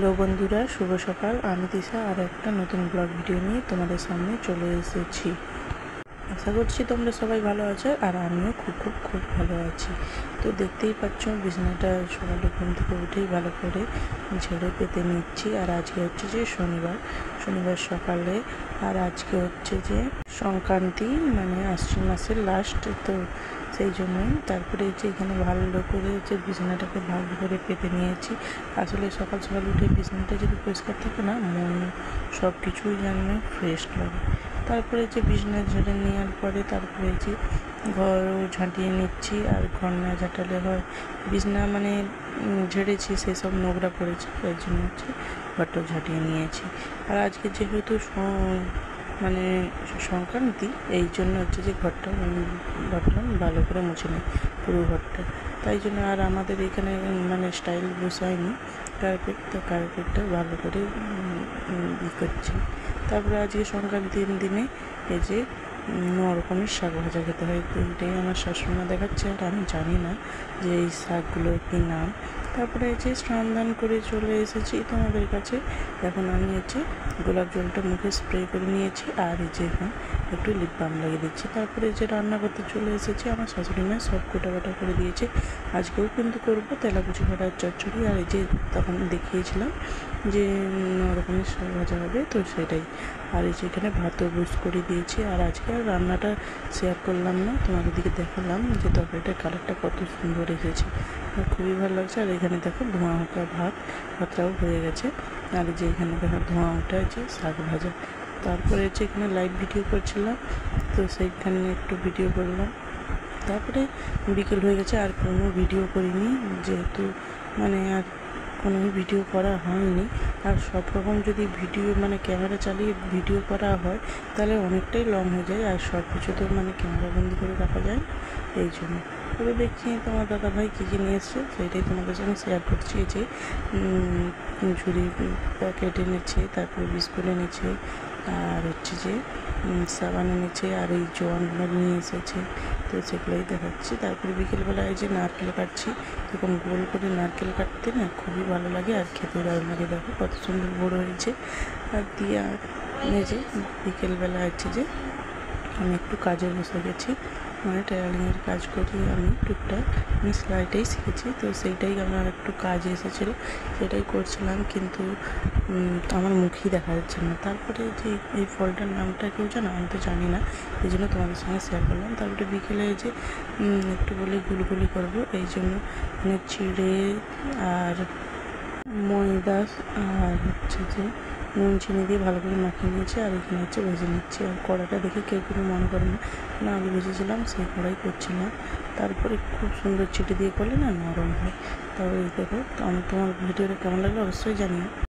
Hello বন্ধুরা, শুভ সকাল। আমি দিশা আর একটা নতুন ব্লগ ভিডিও নিয়ে তোমাদের সামনে চলে এসেছি। আশা করছি তোমরা সবাই ভালো আছো আর আমিও খুব ভালো আছি। তো দেখতেই পাচ্ছ বিছানাটা সকালে ঘুম থেকে উঠেই ভালো করে ঝেড়ে পেতে নিচ্ছি। আর আজকে হচ্ছে যে শনিবার সকালে, আর আজকে হচ্ছে যে সংক্রান্তি, মানে আশ্বিন মাসের লাস্ট, তো সেই জন্যই তারপরে যে এখানে ভালো করে যে বিছানাটাকে ভালো করে পেতে নিয়েছি। আসলে সকাল সকাল উঠে বিছানাটা যদি পরিষ্কার থাকে না, মন সব কিছুই যেন ফ্রেশ লাগে। তারপরে যে বিছানা ঝেড়ে নেওয়ার পরে তারপরে যে ঘর ঝাঁটিয়ে নিচ্ছি। আর ঘর না ঝাঁটালে হয়, বিছানা মানে ঝেড়েছি সেসব নোংরা পড়েছে, তাই জন্য হচ্ছে ঘরটা ঝাঁটিয়ে নিয়েছি। আর আজকে যেহেতু মানে সংক্রান্তি, এই জন্য হচ্ছে যে ঘরটা ভাবলাম ভালো করে মুছে নিই পুরো ঘরটা। তাই জন্য আর আমাদের এখানে মানে স্টাইল বসায়নি কার্পেট, তো কার্পেটটা ভালো করে করছি। তারপরে আজকে সংক্রান্তির দিনে এই যে 9 রকমের শাক ভাজা খেতে হয়, তো এটাই আমার শাশুড়িমা দেখাচ্ছে, আর আমি জানি না যে এই শাকগুলোর কী নাম। তারপরে এই যে স্নান দান করে চলে এসেছি তোমাদের কাছে। এখন আমি হচ্ছে গোলাপ জলটা মুখে স্প্রে করে নিয়েছি, আর এই যে এখন একটু লিপ বাম লাগিয়ে দিচ্ছি। তারপরে যে রান্না করতে চলে এসেছি, আমার শাশুড়িমা সব কোটা করে দিয়েছে। আজকেও কিন্তু করবো তেলাকুচি করার চচ্চড়ি, আর এই যে তখন দেখিয়েছিলাম যে 9 রকমের শাক ভাজা হবে, তো সেটাই। আর এই যে এখানে ভাতও বুস করে দিয়েছি। আর আজকে আর রান্নাটা শেয়ার করলাম না, তোমাদের দিকে দেখালাম যে তরকারিটার কালারটা কত সুন্দর এসেছে, খুবই ভালো লাগছে। আর এখানে দেখো ধোঁয়া ওঠা ভাতটাও হয়ে গেছে। আর যে এখানে দেখো ধোঁয়া ওঠা যে শাক ভাজা। তারপরে হচ্ছে এখানে লাইভ ভিডিও করছিলাম, তো সেইখানে একটু ভিডিও করলাম। তারপরে বিকেল হয়ে গেছে, আর কোনো ভিডিও করিনি, যেহেতু মানে আর কোনো ভিডিও করা হয়নি। আর সব রকম যদি ভিডিও মানে ক্যামেরা চালিয়ে ভিডিও করা হয় তাহলে অনেকটাই লং হয়ে যায়, আর সব কিছু তো মানে ক্যামেরা বন্দি করে রাখা যায়, এই জন্য। তবে দেখছি তোমার দাদাভাই কী নিয়ে এসছে, সেইটাই তোমাদের সঙ্গে শেয়ার করছি। যে ঝুড়ি প্যাকেট এনেছে, তারপরে বিস্কুট এনেছে, আর হচ্ছে যে সাবান এনেছে, আর এই জোয়ানগুলো নিয়ে এসেছে, তো সেগুলোই দেখাচ্ছি। তারপরে বিকেলবেলায় যে নারকেল কাটছি, এরকম গোল করে নারকেল কাটতে না খুবই ভালো লাগে, আর খেতে দারুণ লাগে। দেখো কত সুন্দর বড়ো হয়েছে। আর দিয়ে এই যে বিকেলবেলা হচ্ছে যে আমি একটু কাজে বসে গেছি, মানে টেলারিংয়ের কাজ করি আমি টুকটাক, আমি সেলাইটাই শিখেছি, তো সেইটাই আমার একটু কাজ এসেছিলো, সেটাই করছিলাম, কিন্তু আমার মুখই দেখা যাচ্ছে না। তারপরে যে এই ফলটার নামটা কেউ জানো? আমি তো জানি না, এই জন্য তোমাদের সঙ্গে শেয়ার করলাম। তারপরে বিকেলে যে একটু বলে গুলগুলি করবো, এই জন্য মানে চিড়ে আর ময়দা আর হচ্ছে যে নুন চিনি দিয়ে ভালো করে মাখিয়ে নিয়েছি, আর এখানে হচ্ছে ভেজে নিচ্ছি। আর কড়াটা দেখে কেউ কোনো মনে করে না, আগে ভেজেছিলাম সেই কড়াই করছি না। তারপরে খুব সুন্দর চিটি দিয়ে করলে না নরম হয়। তারপরে দেখো, তোমার ভিডিওটা কেমন লাগলো অবশ্যই জানিও।